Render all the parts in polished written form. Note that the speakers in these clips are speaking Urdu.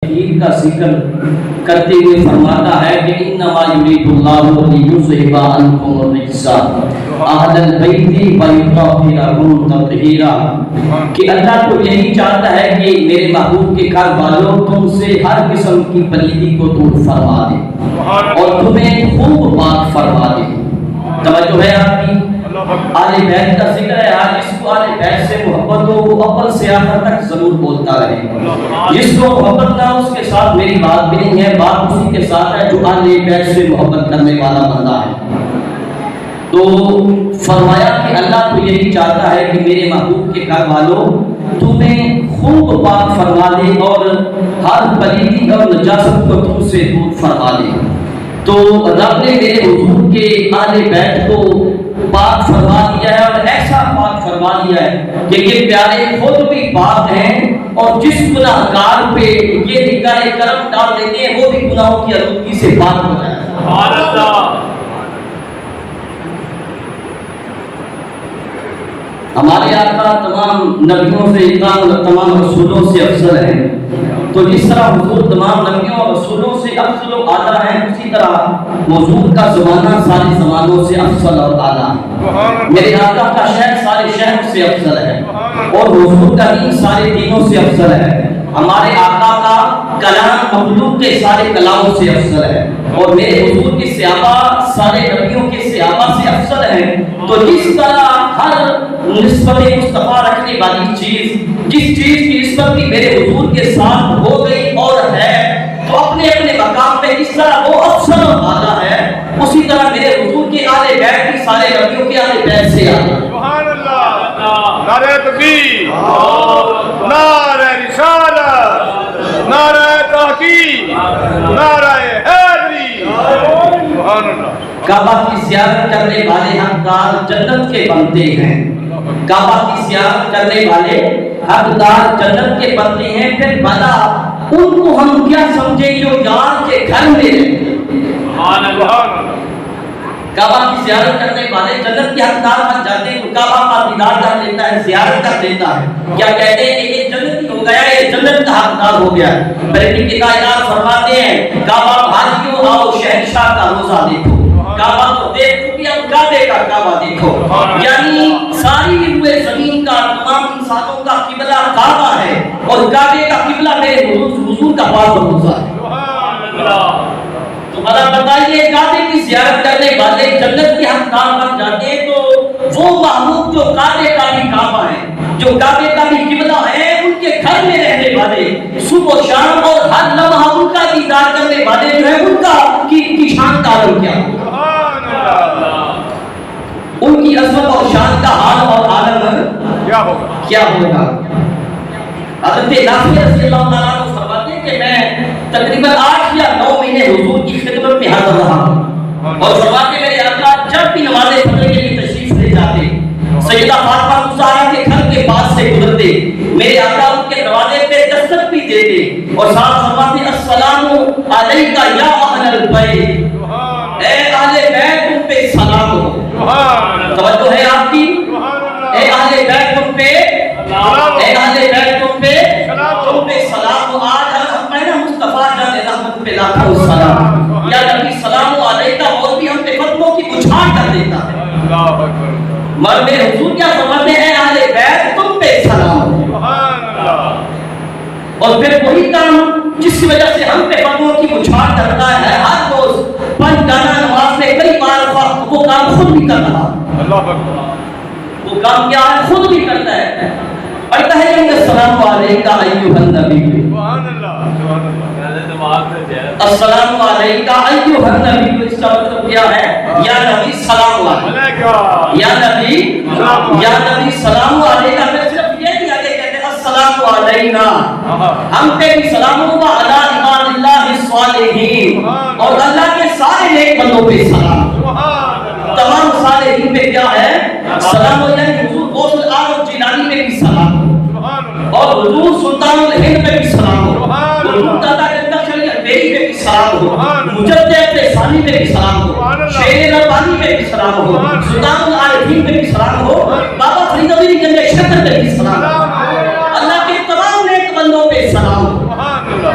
تطہیر کا ذکر کرتے ہوئے فرماتا ہے کہ انما یرید اللہ لیذھب عنکم الرجس اہل البیت ویطہرکم تطہیرا، کہ اللہ تو یہی چاہتا ہے کہ میرے محبوب کے گھر والوں تم سے ہر قسم کی پلیدی کو دور فرما دے اور تمہیں خوب پاک فرما دے۔ توجہ ہے آپ کی؟ آل بیت کا ذکر ہے، آج جس کو آل بیت سے محبت ہو وہ اول سے آخر تک ضرور بولتا رہے، جس کو محبت نہ اس کے ساتھ میری بات بھی نہیں ہے، بات اسی کے ساتھ ہے جو آل بیت سے محبت کرنے والا بندہ ہے۔ تو فرمایا کہ اللہ تو یہی چاہتا ہے کہ میرے محبوب کے گھر والوں تمہیں خوب پاک فرما دے اور ہر پلیدی اور نجاست کو تم سے دور فرما دے۔ تو رب نے میرے حضور کے آل بیت کو پاک فرما دیا ہے اور ایسا پاک فرما دیا ہے کہ یہ پیارے خود بھی پاک ہیں اور جس گناہگار پہ یہ نگاہ کرم ڈال دیتے ہیں وہ بھی گناہوں کی آلودگی سے پاک ہو جائے۔ سبحان اللہ۔ ہمارے آقا تمام نبیوں سے تمام رسولوں سے افضل ہیں، تو جس طرح حضور تمام نبیوں اور رسولوں سے افضل و اعلیٰ ہیں، اسی طرح حضور کا زمانہ سارے زمانوں سے افضل اور اعلیٰ ہے۔ میرے آقا کا شہر سارے شہروں سے افضل ہے اور حضور کا دین سارے دینوں سے افضل ہے۔ ہمارے آقا کا کلام مخلوق کے سارے کلاموں سے افضل ہے اور میرے حضور کے صحابہ سارے نبیوں کے صحابہ سے افضل ہیں۔ تو جس طرح ہر نسبت مصطفیٰ رکھنے والی چیز، جس چیز کی نسبت بھی میرے حضور کے ساتھ ہو گئی اور ہے، تو اپنے اپنے مقام پہ جس طرح وہ افضل و اعلیٰ ہے، اسی طرح میرے حضور کے آل بیت بھی سارے نبیوں کے آل بیت سے اعلیٰ۔ سبحان اللہ، نعرہ تکبیر، نعرہ رسالت، نعرہ تحقیق، نعرہ حیدری، سبحان اللہ۔ کعبہ کی زیارت کرنے والے حقدار جنت کے بنتے ہیں، کعبہ کی زیارت کرنے والے حقدار جنت کے بنتے ہیں، پھر بھلا ان کو ہم کیا سمجھیں جو یار کے گھر میں رہتے ہیں۔ کعبہ کی زیارت کرنے والے جنت کے حقدار بن جاتے ہیں، کعبہ کا دیدار کر لیتا ہے، زیارت کر لیتا ہے، کیا کہتے ہیں کہ یہ جنتی ہو گیا، یہ جنت کا حقدار ہو گیا۔ بریلوی کے کائنات فرماتے ہیں کعبہ بھائیوں آؤ شہنشاہ کا روزہ دیکھو، کعبہ تو دیکھ چکی اب کعبے کا کعبہ دیکھو، یعنی ساری روئے زمین کا تمام انسانوں کا قبلہ کعبہ ہے اور کعبے کا قبلہ میرے حضور کا پاک روزہ ہے۔ تو بڑا بتائیے کعبے کی زیارت کرنے والے جنت کے حقدار بن جاتے ہیں، تو وہ محبوب جو کعبے کا بھی کعبہ ہے، جو کعبے کا بھی قبلہ ہے، ان کے گھر میں رہنے والے صبح و شام اور ہر لمحہ ان کا دیدار کرنے والے جو ہے ان کا کی شان کا عالم کیا ہوگا، ان کی عظمت اور شان کا حال اور عالم کیا ہوگا۔ حضرت نافع رضی اللہ تعالیٰ عنہ فرماتے ہیں کہ میں تقریباً 8 یا 9 مہینے حضور کی خدمت میں حاضر رہا ہوں اور فرماتے میرے آقا جب بھی نماز فجر کے لیے تشریف لے جاتے، سیدہ فاطمہ زہرا کے گھر کے پاس سے گزرتے، میرے آقا ان کے دروازے پہ دستک بھی دیتے اور ساتھ فرماتے السلام علیکہ یا اہل البیت، اے اہل بیت تم پہ سلام ہو۔ توجہ ہے آپ کی؟ اے اہل بیت تم پہ، اے اہل بیت تم پہ سلام ہو۔ آج ہم پہنا مصطفیٰ جان رحمت پہ لاکھوں سلام، یا نبی سلام علیکہ، اور بھی ہم پہ فتووں کی بچھاڑ کر دیتا ہے، مگر میرے حضور کیا فرماتے ہیں اہل بیت تم پہ سلام ہو۔ اور پھر وہی کام جس وجہ سے ہم پہ فتووں کی بچھاڑ کرتا ہے، ہر روز 5 گانا نماز میں کئی بار وہ کام خود بھی کر رہا ہے، وہ کام کیا ہے خود بھی کرتا ہے، پڑھتا ہے کہ السلام علیکہ ایھا النبی، السلام علیکہ ایھا النبی، اس کا مطلب کیا ہے یا نبی سلام علیکہ، یا نبی سلام علیکہ۔ میں صرف یہ نہیں آگے کہتے السلام علینا، ہم پہ بھی سلام ہوگا، علی عباد اللہ الصالحین، اور اللہ کے سارے نیک بندوں پہ سلام، تمام صالحین پہ کیا ہے سلام ہو جائے۔ حضور غوث العالم جیلانی میں بھی سلام ہو، اور حضور سلطان الہند میں بھی سلام ہو، حضور دادا گنگا بیری میں بھی سلام ہو، مجدد ثانی میں بھی سلام ہو، شیر ربانی میں بھی سلام ہو، سلطان العارفین میں بھی سلام ہو، بابا فرید علی گنج شکر میں بھی سلام ہو، اللہ کے تمام نیک بندوں پہ سلام ہو۔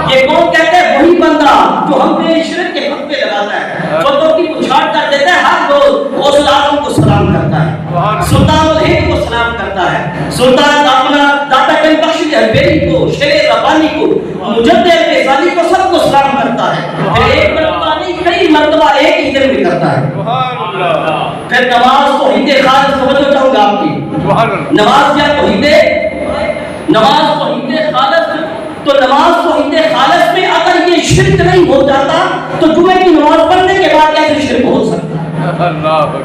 یہ کون ہم کہتے ہیں وہی بندہ جو ہم پہ شرک کے خطے لگاتا ہے، فتوں کی پچھاڑ کر دیتا ہے، ہر روز غوث اعظم کو سلام کرتا ہے، سلطان الہند کو سلام کرتا ہے، سلطان اپنا داتا گنج بخش البیری کو، شیر ربانی کو، مجدد غزالی کو، سب کو سلام کرتا ہے. پھر ایک مرتبہ نہیں کئی مرتبہ ایک ہی دن میں کرتا ہے. پھر نماز توحید خالص، توجہ چاہوں گا آپ کی، نماز کیا توحید، نماز توحید خالص. تو نماز توحید خالص میں اگر یہ شرک نہیں ہو جاتا تو جمعے کی نماز پڑھنے کے بعد کیسے شرک ہو سکتا ہے؟ اللہ اکبر،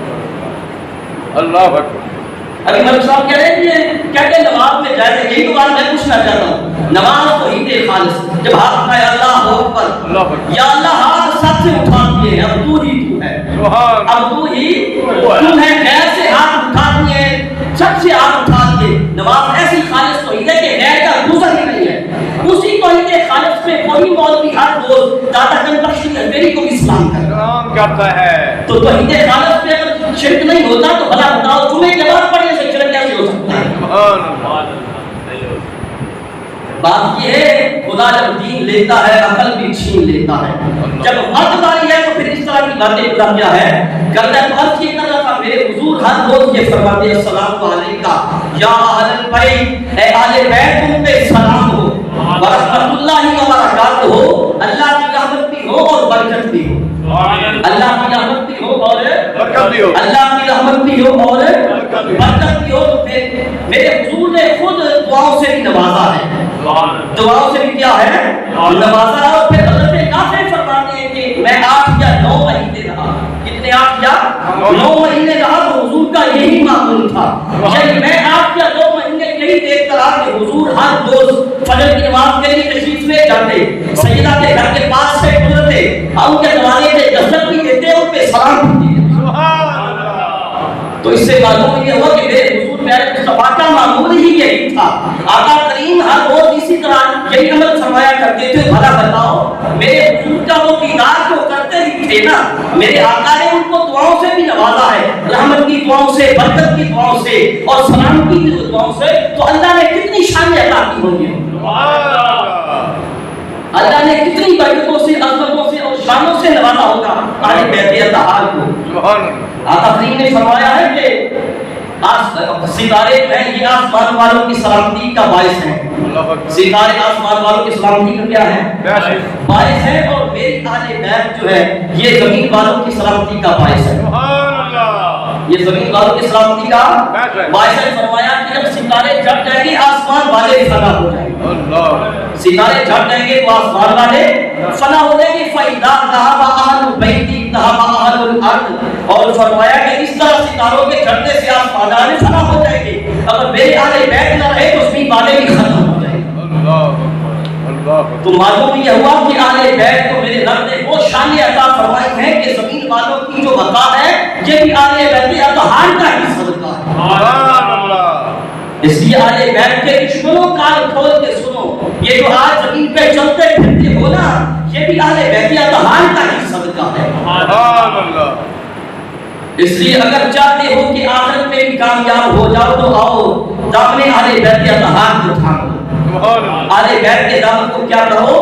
اللہ اکبر. ابھی ملک صاحب کہہ رہے ہیں یہ کہتے ہیں نماز میں جائز ہے. یہی تو بات میں پوچھنا چاہتا ہوں. نماز توحید خالص، جب ہاتھ اٹھائے اللہ اکبر، یا اللہ ہاتھ سب سے اٹھا دیے، اب تو ہی تو ہے، اب تو ہی تو ہے، غیر سے ہاتھ اٹھا دیے، سب سے ہاتھ اٹھا دیے. نماز ایسی خالص توحید ہے کہ غیر کا گزر ہی نہیں ہے. اسی توحید خالص میں وہی مولوی ہر روز داتا گنج بخش البیری کو اسلام کرتا ہے. تو توحید خالص میں اگر شرک نہیں ہوتا تو بھلا بتاؤ جمعے کے بعد پڑھنے سے شرک کیسے ہو سکتا ہے؟ بات یہ ہے خدا جب دین لیتا ہے عقل بھی چھین لیتا ہے. جب وقت آئی ہے تو پھر اس طرح کی باتیں خدا کیا ہے کرتا ہے. تو عرض یہ کر رہا تھا میرے حضور ہر روز یہ فرماتے ہیں السلام علیکہ یا اہل البیت، اے اہل بیت تم پہ سلام ہو، ورحمۃ اللہ وبرکاتہ ہو، اللہ کی رحمت بھی ہو اور برکت بھی ہو. اللہ کی رحمت بھی ہو اور برکت بھی ہو، اللہ کی رحمت بھی ہو اور برکت بھی ہو. تو میرے حضور نے خود دعاؤں سے بھی نوازا ہے، دعاؤں سے بھی کیا ہے نوازا ہے. اور پھر حضرت نافع فرماتے ہیں کہ میں 8 یا 9 مہینے رہا. کتنے 8 یا 9 مہینے رہا تو حضور کا یہی معمول تھا. یعنی میں 8 یا 2 مہینے یہی دیکھ کر کہ حضور ہر روز فجر کی نماز کے لیے تشریف لے جاتے، سیدہ کے گھر کے پاس سے گزرتے، ان کے دروازے پہ دستک بھی دیتے، ان پہ سلام بھی دیتے. تو اس سے معلوم یہ ہوا کہ میرے حضور پیارے مصطفیٰ کا معمول ہی یہی تھا. آقا کریم ہر روز اسی طرح یہی عمل فرمایا کرتے تھے. بھلا بتاؤ میرے حضور کا وہ دیدار جو کرتے ہی تھے نا، میرے آقا نے ان کو دعاؤں سے بھی نوازا ہے، رحمت کی دعاؤں سے، برکت کی دعاؤں سے اور سلام کی دعاؤں سے. تو اللہ نے کتنی شان عطا کی ہوں گی، اللہ نے کتنی برکتوں سے، عظمتوں سے اور شانوں سے نوازا ہوگا اہل بیت اطہار کو. آقا کریم نے فرمایا ہے کہ ستارے ہیں یہ آسمان والوں کی سلامتی کا باعث ہیں. ستارے آسمان والوں کی سلامتی کا کیا ہے؟ باعث ہے. اور میری اہل بیت جو ہے یہ زمین والوں کی سلامتی کا باعث ہے. یہ زمین والوں کی سلامتی کا باعث ہے. فرمایا کہ جب ستارے جھٹ جائیں گے آسمان والے فنا ہو جائیں گے. ستارے جھٹ جائیں گے تو آسمان والے فنا ہو جائیں گے. فَإِذَا ذَهَبَ أَهْلُ الْبَيْتِ ذَهَبَ أَهْلُ الْأَرْضِ. اور فرمایا کہ اس طرح ستاروں کے جھٹنے سے آسمان والے فنا ہو جائیں گے. اگر میرے اہل بیت نہ رہے تو زمین والے بھی ختم ہو جائیں گے. تو معلوم یہ ہوا کہ اہل بیت کو میرے رب نے وہ شان عطا فرمائی ہے کہ زمین والوں کی جو بقا ہے یہ بھی اہل بیت اطہار کا ہی صدقہ ہے. اس لیے اہل بیت کے دشمنوں کان کھول کے سنو، یہ جو آج زمین پہ چلتے پھرتے ہو نا یہ بھی اہل بیت اطہار کا ہی صدقہ ہے. اس لیے اگر چاہتے ہو کہ آخرت میں بھی کامیاب ہو جاؤ تو آؤ دامن اہل بیت اطہار کو تھامو. اہل بیت کے دامن کو کیا کرو؟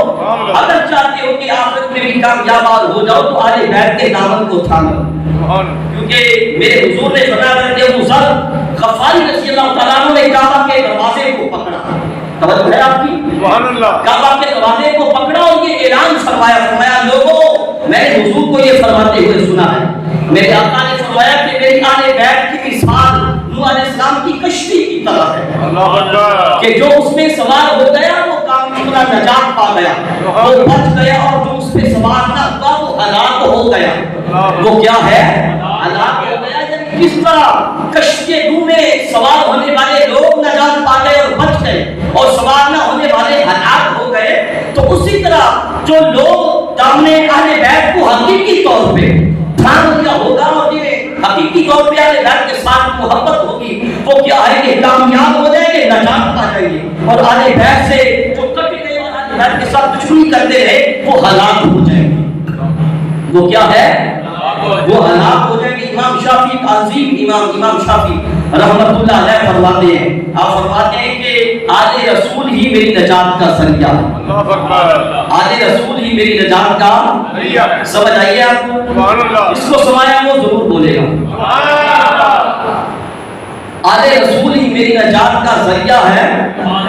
اگر چاہتے ہو کہ آخرت میں بھی کامیاب ہو جاؤ تو اہل بیت کے دامن کو تھامو. کیونکہ میرے حضور نے فرمایا کرتے ابو ذر غفاری رضی اللہ تعالیٰ عنہ نے کعبہ کے دروازے کو پکڑا. توجہ ہے آپ کی؟ کعبہ کے دروازے کو پکڑا اور یہ اعلان فرمایا لوگوں میں نے حضور کو یہ فرماتے ہوئے سنا ہے. میرے آقا نے فرمایا کہ میری اہل بیت کی مثال نوح علیہ السلام کی کشتی کی طرح ہے کہ جو اس میں سوار ہو گیا وہ کامل نجات پا گیا، وہ بچ گیا، اور جو اس پہ سوار نہ ہوا وہ ہلاک ہو گیا. وہ کیا ہے؟ ہلاک ہو گیا. کس طرح کشتی نوح میں سوار ہونے والے لوگ نجات پا گئے اور بچ گئے اور سوار نہ ہونے والے ہلاک ہو گئے، تو اسی طرح جو لوگ دامن اہل بیت کو حقیقی طور پہ تھام لیا ہوگا اور جنہیں حقیقی طور پہ اہل بیت کے ساتھ محبت ہوگی وہ کیا ہے کہ کامیاب ہو جائیں گے، نجات پا جائیں گے. اور اہل بیت سے جو کٹ گئے اور اہل بیت کے ساتھ دشمنی کرتے رہے وہ ہلاک ہو جائیں گے. وہ کیا ہے؟ وہ ہلاک ہو جائیں گے. امام شافعی عظیم امام شافعی رحمت اللہ علیہ فرماتے ہیں، آپ فرماتے ہیں کہ آل رسول ہی میری نجات کا ذریعہ ہے. اللہ اکبر. آل رسول ہی میری نجات کا ذریعہ ہے. سمجھ آئیے آپ کو؟ سبحان اللہ. اس کو سمایا وہ ضرور بولے گا. سبحان اللہ. آل رسول ہی میری نجات کا ذریعہ ہے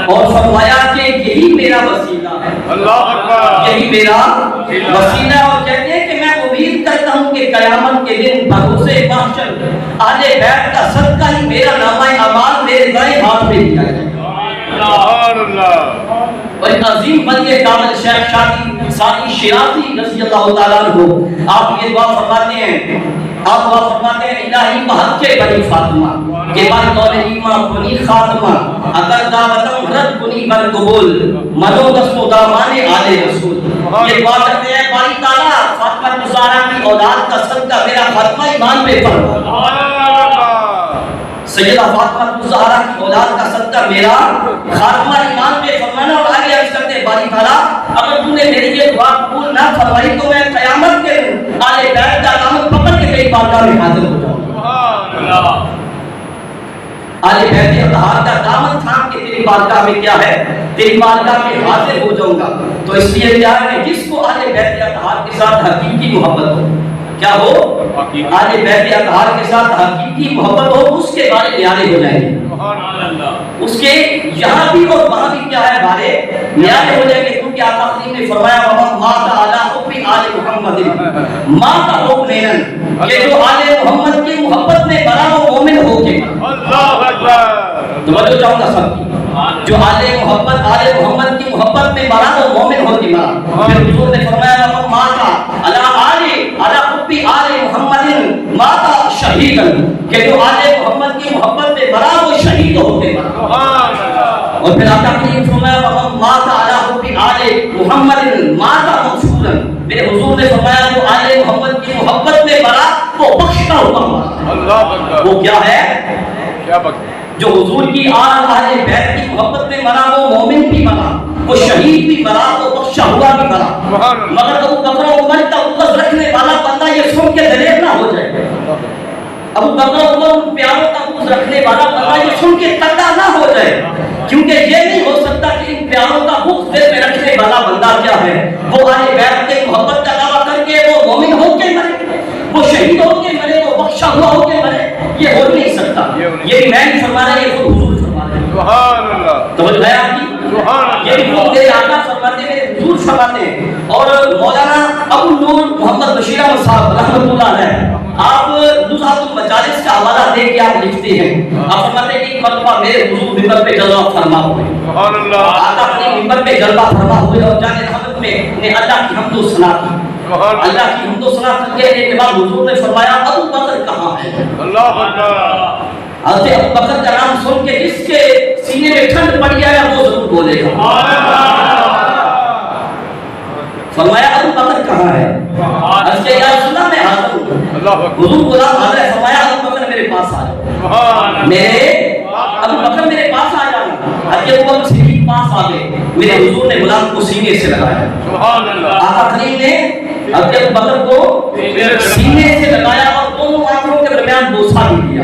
اور فرمایا کہ یہی میرا وسیلہ ہے. اللہ اکبر. یہی میرا وسیلہ ہے. اور کہتے ہیں کہ میں امید کرتا ہوں کہ قیامت کے دن بھروسے محشر اہل بیت کا صدقہ ہی میرا نامہ اعمال میرے دائیں ہاتھ میں دیا جائے. سبحان اللہ. اور ایک عظیم ولی کامل شیخ شادی ثانی شیرازی رضی اللہ تعالیٰ عنہ آپ یہ دعا فرماتے ہیں. آپ دعا فرماتے ہیں الہی بحق کے بنی فاطمہ کہ بر دور ایمان کنی خاتمہ اگر دعوتم رد کنی بر قبول منو دست و دامان آل رسول. یہ دعا کرتے ہیں باری تعالیٰ فاطمہ زہرا کی اولاد کا صدقہ میرا خاتمہ ایمان پہ فرما. سیدہ فاطمہ زہرا کی اولاد کا صدقہ میرا خاتمہ ایمان پہ فرمانا. اور آگے عرض کرتے ہیں باری تعالیٰ اگر تو نے میری یہ دعا قبول نہ فرمائی تو میں قیامت کے دن آل بیت کا دامن پکڑ کے تیری بارگاہ میں حاضر ہو جاؤں. سبحان اللہ. آل بیت اطہار کا دامن تھام کے تیری بارگاہ میں کیا ہے تیری بارگاہ میں حاضر ہو جاؤں گا. تو اس لیے کیا ہے جس کو آل بیت اطہار کے ساتھ حقیقی محبت ہو کیا ہو آل بیت اطہار کے ساتھ حقیقی محبت ہو اس کے بارے نیارے ہو جائیں گے. اس کے یہاں بھی اور وہاں بھی کیا ہے بارے نیارے ہو جائیں گے. کیونکہ آقا کریم نے فرمایا مات علی حب آل محمد مات حب نینن کہ جو آل محمد کی محبت میں مرا وہ مومن ہو کے مرا. اللہ اکبر. توجہ چاہوں گا سب کی. جو آل محمد کی محبت میں مرا وہ مومن ہو کے مرا. پھر حضور نے فرمایا مات علی حب آل محمد مات شہیدن کہ جو آل محمد کی محبت میں مرا وہ شہید ہو کے مرا. اور پھر آقا کریم فرمایا مات علی حب آل محمد مات مغفورا. میرے حضور نے فرمایا جو آل محمد کی محبت میں مرا وہ بخشا ہوا مرا. اللہ اکبر. وہ کیا ہے کیا بخشا؟ جو حضور کی اہل بیت کی محبت میں مرا وہ مومن بھی مرا وہ شہید بھی مرا وہ بخشا ہوا بھی مرا. مگر ابو بکر و عمر کا عقد رکھنے والا بندہ یہ سن کے دلیر نہ ہو جائے. ابو بکر و عمر ان پیاروں کا عقد رکھنے والا بندہ یہ سن کے تکڑا نہ ہو جائے. کیونکہ یہ نہیں ہو سکتا کہ ان پیاروں کا بغض دل میں رکھنے والا بندہ کیا ہے وہ اہل بیت کے محبت کا دعویٰ کر کے وہ مومن ہو کے مرے وہ شہید ہو کے مرے وہ بخشا ہوا ہو کے مرے. یہ ہو نہیں سکتا. یہ بھی میں نہیں فرما رہا یہ خود حضور فرما رہے ہیں. سبحان اللہ. توجہ ہے آپ کی. یہ بھی خود میرے آقا فرماتے ہیں میرے حضور فرماتے ہیں. اور مولانا ابو نور محمد بشیر احمد صاحب رحمۃ اللہ علیہ آپ نزہۃ المجالس کا حوالہ دے کے آپ لکھتے ہیں. آپ فرماتے ہیں کہ ایک مرتبہ میرے حضور منبر پہ جلوہ فرما ہوئے. سبحان اللہ. آقا اپنے منبر پہ جلوہ فرما ہوئے اور جان رحمت میں نے اللہ کی حمد و ثنا کی. اللہ کی حمد و ثنا کرنے کے بعد حضور نے فرمایا ابو بکر کہاں ہے. اللہ اکبر. حضرت ابو بکر کا نام سن کے جس کے سینے میں ٹھنڈ پڑ گیا ہے وہ ضرور بولے گا. فرمایا ابو بکر کہاں ہے. عرض کیا یا رسول اللہ میں حاضر ہوں. حضور غلام حاضر ہے. فرمایا ابو بکر میرے پاس آ جاؤ. میرے ابو بکر میرے پاس آ جاؤ. حضرت ابو بکر صدیق پاس آ گئے. میرے حضور نے غلام کو سینے سے لگایا. سبحان اللہ. آقا کریم نے حضرت ابو بکر کو سینے سے لگایا اور دونوں آنکھوں کے درمیان بوسہ بھی دیا.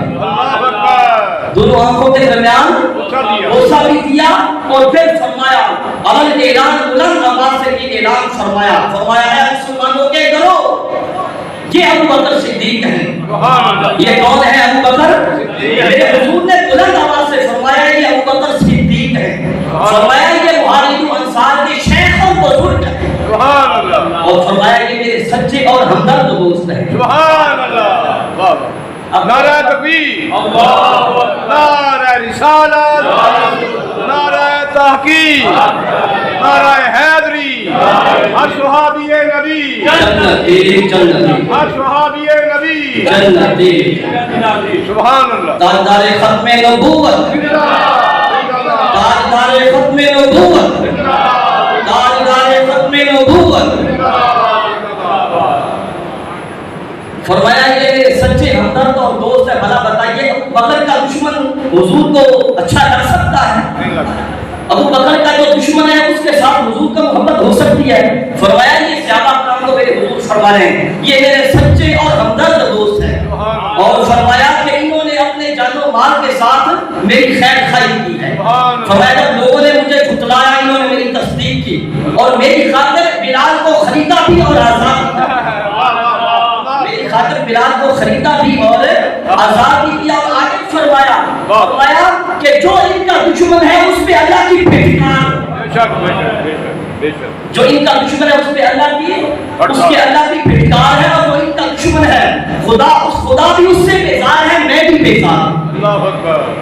دونوں آنکھوں کے درمیان بوسہ بھی دیا اور پھر فرمایا اول اعلان بلند آواز سے یہ اعلان فرمایا ہے مسلمانوں کے گھروں یہ ابو بکر صدیق ہیں. یہ کون ہے ابو بکر. میرے حضور نے بلند آواز سے فرمایا یہ ابو بکر صدیق ہیں. فرمایا یہ مہاجرین و انصار کے شیخ اور بزرگ ہیں. اور فرمایا یہ میرے سچے اور ہمدرد دوست ہیں. سبحان اللہ. نعرہ تکبیر. نعرہ رسالت. نعرہ تحقیق. نعرہ حیدری. صحابی نبی. صحابی نبی. سبحان اللہ. تاجدار ختم نبوت. تاجدار ختم نبوت. تاجدار ختم نبوت. فرمایا یہ میرے سچے ہمدرد اور دوست ہے. بھلا بتائیے ابو بکر کا دشمن حضور کو اچھا لگ سکتا ہے. ابو بکر کا جو دشمن ہے اس کے ساتھ حضور کا محبت ہو سکتی ہے. فرمایا یہ صحابہ کرام کو میرے حضور فرما رہے ہیں یہ میرے سچے اور ہمدرد دوست ہیں. اور فرمایا کہ انہوں نے اپنے جان و مال کے ساتھ میری خیر خواہی کی ہے. فرمایا جب لوگ اور میری خاطر بلال کو خریدا بھی اور آزاد کیا، میری خاطر بلال کو خریدا بھی اور آزاد بھی کیا۔ اور آگے فرمایا کہ جو ان کا دشمن ہے اس پہ اللہ کی پھٹکار، جو ان کا دشمن ہے اس پہ اللہ کی پھٹکار ہے، اور جو ان کا دشمن ہے خدا بھی اس سے بیزار ہے، میں بھی بیزار ہوں۔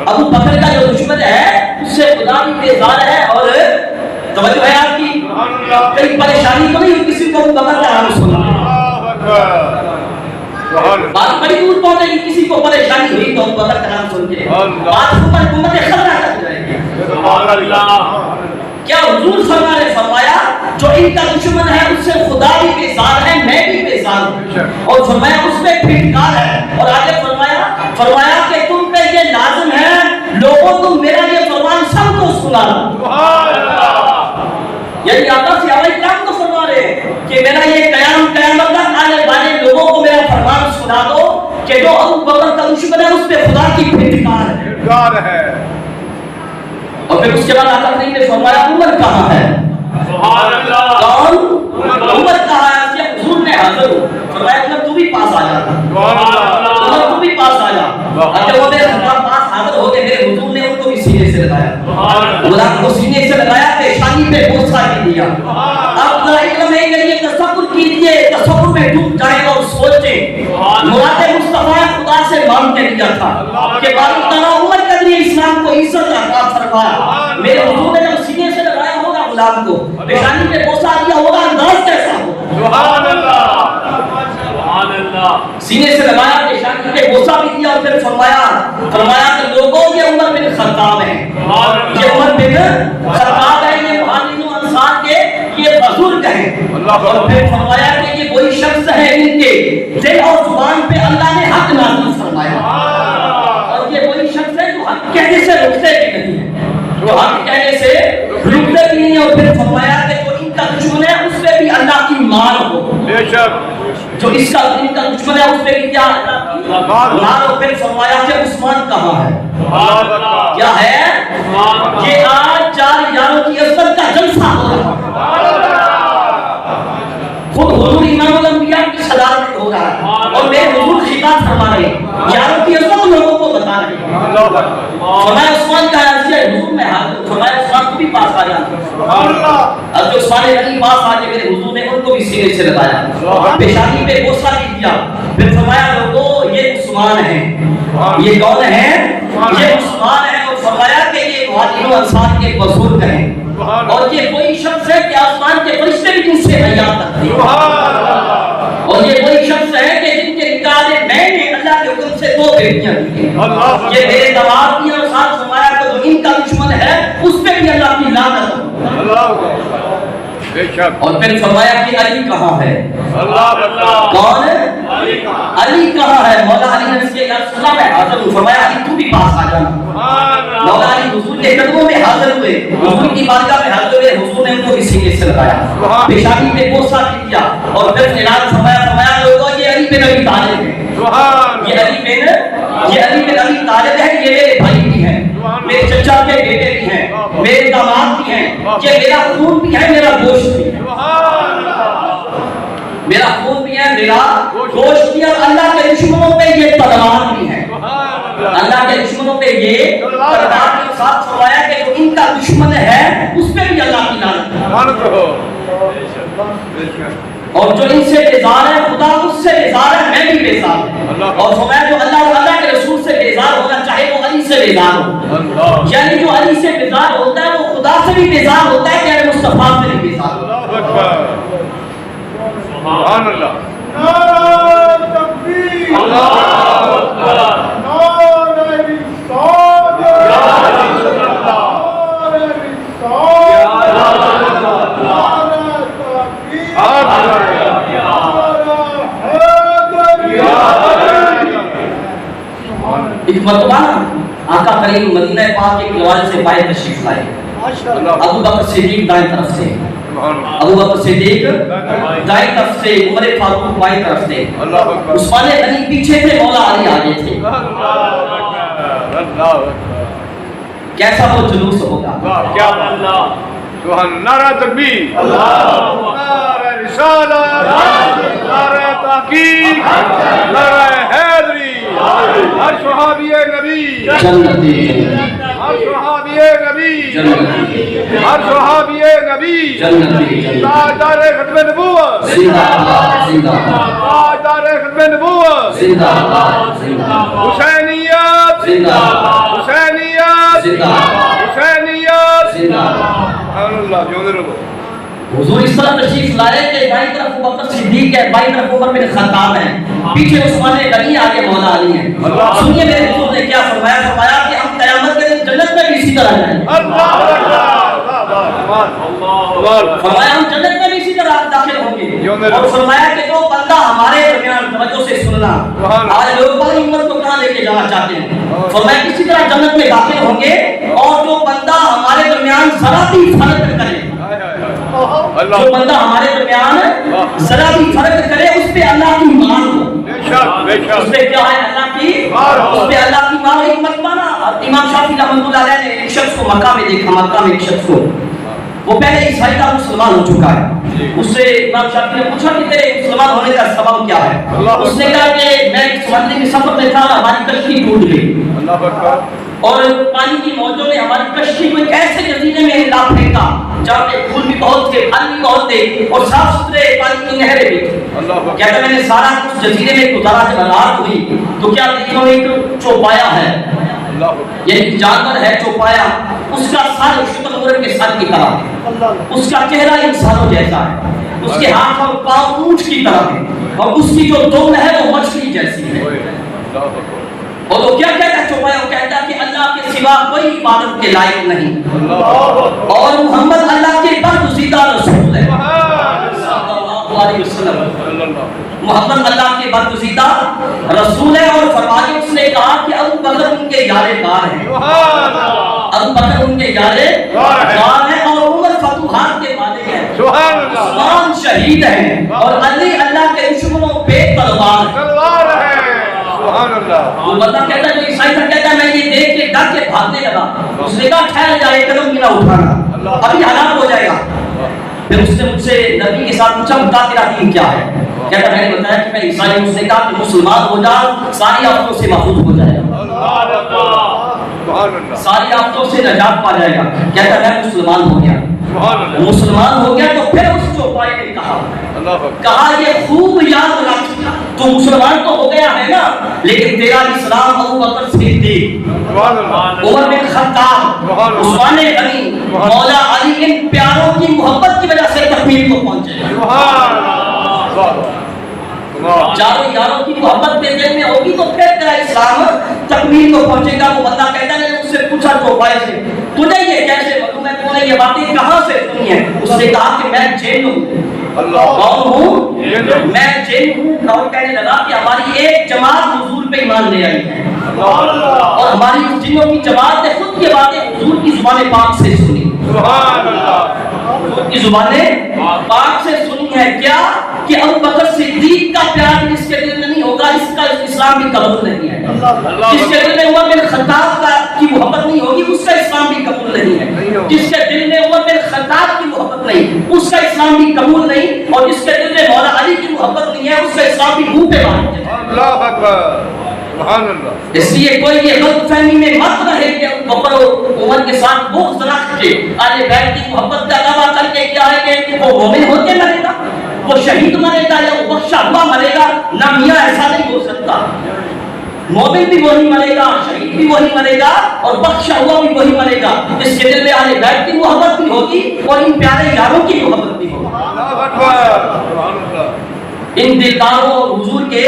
ابو بکر کا جو دشمن ہے اس سے خدا بھی بیزار ہے، اور توجہ ہے آپ کی، کئی پریشانی تو نہیں کسی کو ابو بکر کا نام سنا، بات بڑی دور پہنچے گی، کسی کو پریشانی ہوئی تو ابو بکر کا نام سن کے بات حکومت خطرہ کر جائے گی۔ کیا حضور فرمایا جو ان کا دشمن ہے اس سے خدا بھی بیزار ہے، میں بھی بیزار ہوں، اور فرمایا اس پہ پھٹکار ہے۔ اور آگے فرمایا کہ تم پہ یہ لازم ہے لوگوں تم میرا یہ فرمان سب کو سنا، یعنی آقا صحابہ کرام کو فرما رہے ہیں کہ میرا یہ قیامت تک آنے والے لوگوں کو میرا فرمان سنا دو کہ جو ابو بکر کا دشمن ہے اس پہ خدا کی پھٹکار ہے۔ اور پھر اس کے بعد آقا کریم نے فرمایا عمر کہاں ہے؟ سبحان اللہ، کون؟ عمر کہاں ہے؟ حضور نے حاضر ہو، فرمایا عمر تو بھی پاس آ جا، عمر تو بھی پاس آ جا۔ اچھا وہ میرے پاس حاضر ہو گئے، میرے حضور نے ان کو بھی سینے سے لگایا، غلام کو سینے سے لگایا، پیشانی پہ بوسہ بھی دیا۔ اب ذرا میں یہ تصور کیجئے، تصور میں ڈوب جائیں اور سوچیں، مراد مصطفیٰ خدا سے مانگ کے لیا تھا کہ بارک تعالیٰ عمر کے لیے اسلام کو عزت عطا فرمایا، میرے حضور نے جب سینے سے لگایا ہوگا غلام کو، پیشانی پہ بوسہ دیا ہوگا، انداز کیسا ہوگا؟ سبحان اللہ، سبحان اللہ، سینے سے لگایا، پیشانی پہ بوسہ بھی دیا، اور پھر فرمایا کہ لوگوں یہ عمر بن خطاب ہے، یہ عمر بن خطاب ہے، یہ مہاجرین و انصار کے یہ بزرگ ہیں۔ اور پھر فرمایا کہ یہ وہی شخص ہے ان کے دل اور زبان پہ اللہ نے حق نازل فرمایا، اور یہ وہی شخص ہے جو حق کہنے سے رکتے بھی نہیں ہے، جو حق کہنے سے رکتے بھی نہیں ہے۔ اور پھر فرمایا کہ جو ان کا دشمن ہے اس پہ بھی اللہ کی مار ہو، بے شک جو ان کا دشمن ہے اس پہ بھی کیا اللہ کی مار ہو۔ پھر فرمایا کہ عثمان کہاں ہے؟ کیا ہے؟ یہ آج 4 یاروں کی عزت کا جلسہ ہو رہا ہے، خود حضور امام الانبیاء کی صدارت میں ہو رہا ہے، اور میرے حضور خطاب فرما رہے ہیں، یاروں کی عزت لوگوں کو بتا رہے ہیں۔ فرمایا عثمان کا ہے، حضور میں حاضر، فرمایا عثمان کو بھی پاس آ جانا۔ اب جو عثمان غنی پاس آ کے میرے حضور نے ان کو بھی سینے سے لگایا، پیشانی پہ بوسہ بھی دیا، پھر فرمایا لوگوں یہ عثمان ہیں، یہ کون ہیں؟ یہ عثمان ہیں، اور فرمایا کہ یہ مہاجرین و انصار کے بزرگ ہیں، اور یہ وہی شخص ہے کہ آسمان کے فرشتے بھی ان سے حیات رکھتے ہیں، اور یہ وہی شخص ہے کہ جن کے نکاح میں نے اللہ کے حکم سے 2 بیٹیاں دی ہیں، یہ میرے دماغ کی، اور ساتھ فرمایا کہ جو ان کا دشمن ہے اس پہ بھی اللہ کی لعنت ہو۔ اور پھر فرمایا کہ علی کہاں ہے؟ کون؟ علی کہاں ہے؟ مولا علی نے اس کے رسول اللہ میں حاضر ہوں، فرمایا علی تو بھی پاس آ جانا۔ مولا علی حضور کے قدموں میں حاضر ہوئے، حضور کی بارگاہ میں حاضر ہوئے، حضور نے ان کو بھی سینے سے لگایا، پیشانی پہ بوسہ دیا، اور پھر اعلان فرمایا لوگوں یہ علی بن ابی طالب ہے، یہ علی بن ابی طالب ہے، یہ میرے بھائی بھی ہیں، میرے چچا کے بیٹے بھی ہیں، میرے داماد بھی ہیں، یہ میرا خون بھی ہے، میرا گوشت بھی ہے، میرا خون بھی ہے، میرا گوشت بھی ہے، اور اللہ کے دشمنوں پہ یہ تلوار بھی ہے، اللہ کے دشمنوں پہ یہ تلوار کے ساتھ فرمایا کہ جو ان کا دشمن ہے اس پہ بھی اللہ کی لعنت ہو، اور جو ان سے بیزار ہے خدا اس سے بیزار ہے، میں بھی بیزار ہوں، اور فرمایا جو اللہ اور اللہ کے رسول سے بیزار ہونا چاہے وہ علی سے بیزار ہو، یعنی جو علی سے بیزار ہوتا ہے وہ خدا سے بھی بیزار ہوتا ہے، کہ مصطفیٰ سے بھی بیزار ہوتا ہے۔ سبحان اللہ، نعرہ تکبیر، اللہ اکبر، نعرہ رسالت، نعرہ رسالت، ایک مرتبہ آقا کریم مدینہ پاک کے دروازے سے باہر تشریف لائے، ابو بکر صدیق دائیں طرف سے، ابو بکر صدیق دائیں طرف سے، عمر فاروق بائیں طرف سے، عثمان غنی پیچھے تھے، مولا علی آگے تھے۔ کیسا وہ جلوس ہوگا، سبحان نعرہ تکبیر، نعرہ رسالت، نعرہ تحقیق، نعرہ حیدری، ہر صحابی نبی، جنتی ہر صحابی نبی، جنتی ہر صحابی نبی، جنتی تاجدار ختم نبوت، زندہ باد زندہ باد تاجدار ختم نبوت، زندہ باد زندہ باد حسینیت، زندہ باد حسینیت، زندہ باد حسینیت، زندہ باد سبحان اللہ، جیوندے رہو۔ حضور اس طرح تشریف لائے کہ دائیں طرف ابو بکر صدیق ہے، بائیں طرف عمر بن خطاب ہے، پیچھے عثمان غنی، آگے مولا علی ہے۔ سنیے میرے حضور نے کیا فرمایا، فرمایا کہ ہم قیامت کے دن جنت میں بھی اسی طرح جائیں گے۔ اللہ اکبر، فرمایا ہم جنت میں بھی اسی طرح داخل ہوں گے، اور فرمایا کہ جو بندہ ہمارے درمیان، توجہ سے سننا، آج لوگ اپنی امت کو کہاں لے کے جانا چاہتے ہیں، فرمایا کسی طرح جنت میں داخل ہوں گے، اور جو بندہ ہمارے درمیان ذرا بھی فرق کرے، جو بندہ ہمارے درمیان ذرا بھی فرق کرے، اس پہ اللہ کی مان ہو، بے شک بے شک، اس پہ کیا ہے، اللہ کی، اس پہ اللہ کی مان، ایک مرتبہ امام شافعی رحمۃ اللہ علیہ نے ایک شخص کو مکہ میں دیکھا، مکہ میں ایک شخص کو، وہ پہلے عیسائی تھا، مسلمان ہو چکا ہے، اس سے امام شافعی نے پوچھا کہ تیرے مسلمان ہونے کا سبب کیا ہے، اس نے کہا کہ میں ایک سمندری کے سفر میں تھا، ہماری کشتی ٹوٹ گئی، اللہ اکبر، اور پانی کی موجوں نے ہماری کشتی کو ایک ایسے جزیرے میں لا پھینکا جہاں پہ پھول بھی بہت تھے، پھل بھی بہت تھے، اور صاف ستھرے پانی کی نہریں بھی تھیں۔ کہتا میں نے سارا اس جزیرے میں گزارا، جب رات ہوئی تو کیا دیکھا، ایک چوپایا ہے، یہ جانور ہے چوپایا، اس کا سر شتر مرغ کے سر کی طرح، اس کا چہرہ انسانوں جیسا ہے، اس کے ہاتھ اور پاؤں اونٹ کی طرح ہے، اور اس کی جو دم ہے وہ مچھلی جیسی ہے۔ اور وہ کیا کہتا ہے چوپایا، وہ کہتا ہے کہ اللہ کے سوا کوئی عبادت کے لائق نہیں، اور محمد اللہ کے برگزیدہ رسول ہے، صلی اللہ علیہ وسلم، محمد اللہ کے برگزیدہ رسول ہے، اور فرمایا اس نے کہا کہ ابو بکر ان کے یار غار ہیں، ابو بکر ان کے یار غار ہیں، اور عمر فتوحات کے مالک ہیں، عثمان شہید ہیں، اور علی اللہ کے دشمنوں پہ تلوار ہے۔ سبحان اللہ، وہ بندہ کہتا ہے، جو عیسائی تھا، کہتا ہے میں یہ دیکھ کے ڈر کے بھاگنے لگا، اس نے کہا ٹھہر جائے، قدم بھی نہ اٹھانا، ابھی ہلاک ہو جائے گا۔ پھر اس نے مجھ سے نبی کے ساتھ پوچھا بتا تیرا دین کیا ہے، کہتا میں نے بتایا کہ میں عیسائی ہوں، اس نے کہا کہ مسلمان ہو جا، ساری آفتوں سے محفوظ ہو جائے گا، ساری آفتوں سے نجات پا جائے گا۔ کہتا میں مسلمان ہو گیا، مسلمان ہو گیا۔ تو پھر اس چوپائے نے کہا یہ خوب یاد رکھ، تو مسلمان تو ہو گیا ہے نا، لیکن تیرا اسلام ابو بکر صدیق، عمر بن خطاب، عثمان غنی، مولا علی، ان پیاروں کی محبت کی وجہ سے تکمیل کو پہنچے گا۔ چاروں یاروں کی محبت کے دل میں ہوگی تو پھر تیرا اسلام تکمیل کو پہنچے گا۔ وہ بندہ کہتا ہے، اس سے پوچھا چوپائے سے تجھے یہ کیسے معلوم ہے، تو نے یہ باتیں کہاں سے سنی ہے؟ اس نے کہا کہ میں جن ہوں۔ کون ہوں؟ میں جن ہوں۔ اور کہنے لگا کہ ہماری ایک جماعت حضور پہ ایمان لے آئی ہے، اور ہماری اس جنوں کی جماعت نے خود یہ باتیں حضور کی زبان پاک سے سنی، حضور کی زبان پاک سے سنی ہے۔ کیا کہ ابو بکر صدیق کا پیار جس کے دل میں نہیں ہوگا، اس کا اسلام بھی قبول نہیں ہے۔ جس کے دل میں عمر بن خطاب کی محبت نہیں ہوگی، اس کا اسلام بھی قبول نہیں ہے۔ جس کے دل میں عمر بن خطاب کی محبت نہیں، اس کا اسلام بھی قبول نہیں، اور جس کے دل میں مولا علی کی محبت نہیں ہے، اس کا اسلام بھی منہ پہ مانتے ہیں۔ اللہ اکبر، سبحان اللہ۔ اس لیے کوئی یہ غلط فہمی میں مت رہے کہ بکر عمر کے ساتھ بغض رکھ کے اہل بیت کی محبت کا دعویٰ کر کے کیا ہے کہ وہ مومن ہو کے مرے گا، وہ شہید مرے گا، یا وہ بخشا ہوا مرے گا۔ نہ میاں، ایسا نہیں ہو سکتا۔ مومن بھی وہی مرے گا، شہید بھی وہی مرے گا، اور بخشا ہوا بھی وہی مرے گا، جس کے دل میں اہل بیت کی محبت بھی ہوگی اور ان پیارے یاروں کی محبت بھی ہوگی۔ اللہ اکبر، سبحان اللہ۔ ان دلداروں اور حضور کے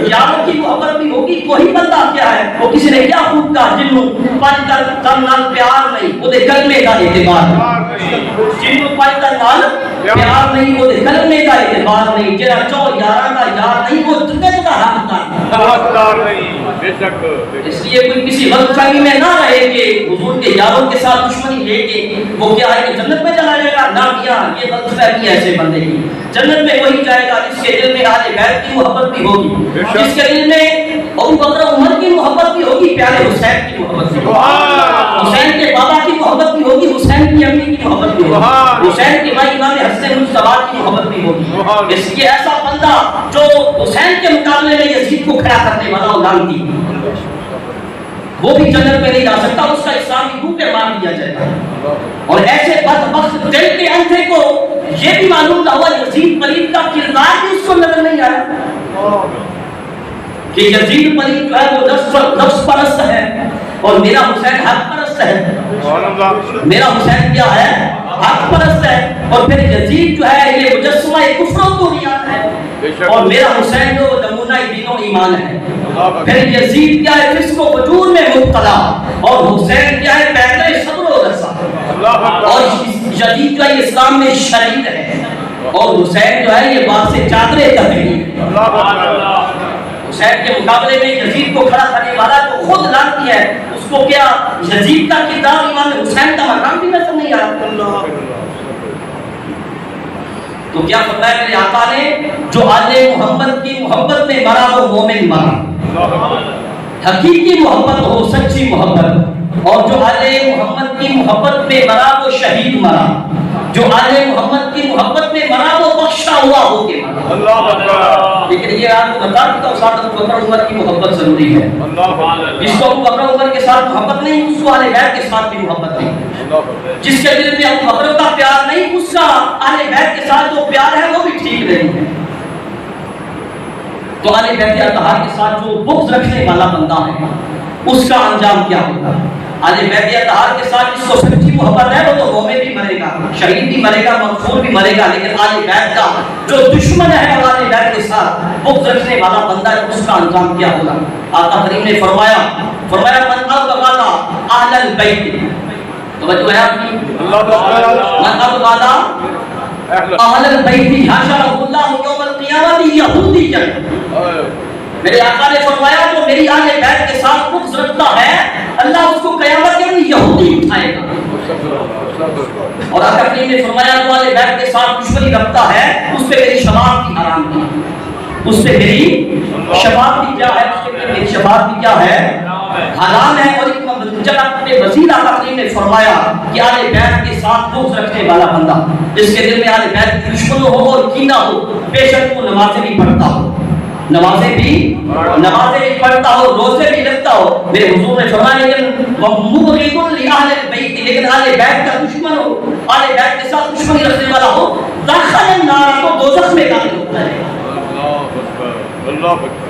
یاروں کی محبت بھی ہوگی۔ وہی بندہ کیا ہے، وہ کسی نے کیا خوب کہا، جنوں پائی کر نال پیار نہیں، وہ دے کلمے کا اعتبار نہیں، جنوں پائی کر نال پیار نہیں، وہ دے کلمے کا اعتبار نہیں، جرا چو یاراں کا یار نہیں، وہ جنت کا حقدار نہیں۔ بے شک، اس لیے کوئی کسی غلط فہمی میں نہ رہے کہ حضور کے یاروں کے ساتھ دشمنی لے کے وہ کیا ہے کہ جنت میں چلا جائے گا۔ نہ میاں، یہ غلط فہمی ہے ایسے بندے کی۔ جنت میں وہی جائے گا جس کے دل میں اہل بیت کی محبت بھی ہوگی، جس کے دل میں ابو بکر عمر کی محبت بھی ہوگی، پیارے حسین کی محبت بھی ہوگی، حسین کے بابا کی محبت بھی ہوگی، حسین کی امی کی محبت بھی ہوگی، حسین کے بھائی امام حسن مجتبی کی محبت بھی ہوگی۔ اس لیے ایسا بندہ جو حسین کے مقابلے میں یزید کو کھڑا کرنے والا اور لعنتی، وہ بھی جنت میں نہیں جا سکتا، اس کا اسلامی منہ پہ مار دیا جائے گا۔ اور ایسے بدبخت دل کے اندھے کو یہ بھی معلوم نہ ہوا یزید پلید کا کردار بھی اس کو نظر نہیں آیا کہ یزید پلید جو ہے وہ نفس پرست ہے اور میرا حسین حق پرست ہے، میرا حسین کیا ہے؟ حق پرست ہے، اور پھر یزید جو ہے یہ مجسمہ کفر و طغیان ہے اور میرا حسین جو نمونہ دین و ایمان ہے۔ پھر یزید کیا ہے؟ فسق و فجور میں مبتلا، اور حسین کیا ہے؟ بیعت صبر و رضا، اور یزید جو ہے اسلام میں شہید ہے اور حسین جو ہے یہ باعث چادر تحریر ہے۔ حسین کے مقابلے میں یزید کو کھڑا کرنے والا تو خود لعنتی ہے، اس کو کیا یزید کا کردار امام حسین کا مقام بھی نظر نہیں آتا؟ تو کیا فرمایا میرے آقا نے؟ جو آل محمد کی محبت میں مرا وہ مومن مرا، حقیقی محبت ہو، سچی محبت، اور جو آل محمد کی محبت میں مرا وہ شہید مرا، جو آل محمد کی محبت میں مرا وہ بخشا ہوا ہو کے مرا۔ لیکن یہ آپ کو بتا دیتا ہوں ساتھ ابو بکر عمر کی محبت ضروری ہے، جس کو ابو بکر عمر کے ساتھ محبت نہیں اس کو اہل بیت کے ساتھ بھی محبت نہیں، جس کے دل میں ابو بکر کا پیار نہیں اس کا اہل بیت کے ساتھ جو پیار ہے وہ بھی ٹھیک نہیں ہے۔ تو اہل بیت اطہار کے ساتھ جو بغض رکھنے والا بندہ ہے اس کا انجام کیا ہوگا؟ اہل بیت اطہار کے ساتھ جس کو سچی محبت ہے وہ تو مومن بھی مرے گا، شہید بھی مرے گا، مغفور بھی مرے گا، لیکن اہل بیت کا جو دشمن ہے اہل بیت کے ساتھ بغض رکھنے والا بندہ ہے اس کا انجام کیا ہوگا؟ آقا کریم نے فرمایا من ابغض اہل البیت، توجہ ہے آپ کی، من ابغض اہل البیت حشرہ اللہ یوم القیامۃ یہودیا، میرے آقا نے فرمایا جو میری اہل بیت کے ساتھ بغض رکھتا ہے اللہ اس کو قیامت کے دن یہودی اٹھائے گا۔ اور آقا کریم نے فرمایا جو اہل بیت کے ساتھ دشمنی رکھتا ہے اس پہ میری شفاعت کی حرام کی، اس پہ میری شفاعت بھی کیا ہے؟ اس پہ میری شفاعت بھی کیا ہے؟ حرام ہے۔ اور ایک جگہ اپنے وزیر آقا کریم نے فرمایا کہ اہل بیت کے ساتھ بغض رکھنے والا بندہ جس کے دل میں اہل بیت کی دشمنی ہو اور کینہ ہو، بے شک وہ نمازیں بھی پڑھتا ہو، نمازیں بھی پڑھتا ہو، روزے بھی رکھتا ہو، میرے حضور نے فرمایا لیکن وَمُبْغِضٌ لِأَهْلِ الْبَيْتِ، لیکن اہل بیت کا دشمن ہو، اہل بیت کے ساتھ دشمنی رکھنے والا ہو، دخل النار، تو دوزخ میں داخل ہوتا ہے۔ اللہ اکبر، اللہ اکبر۔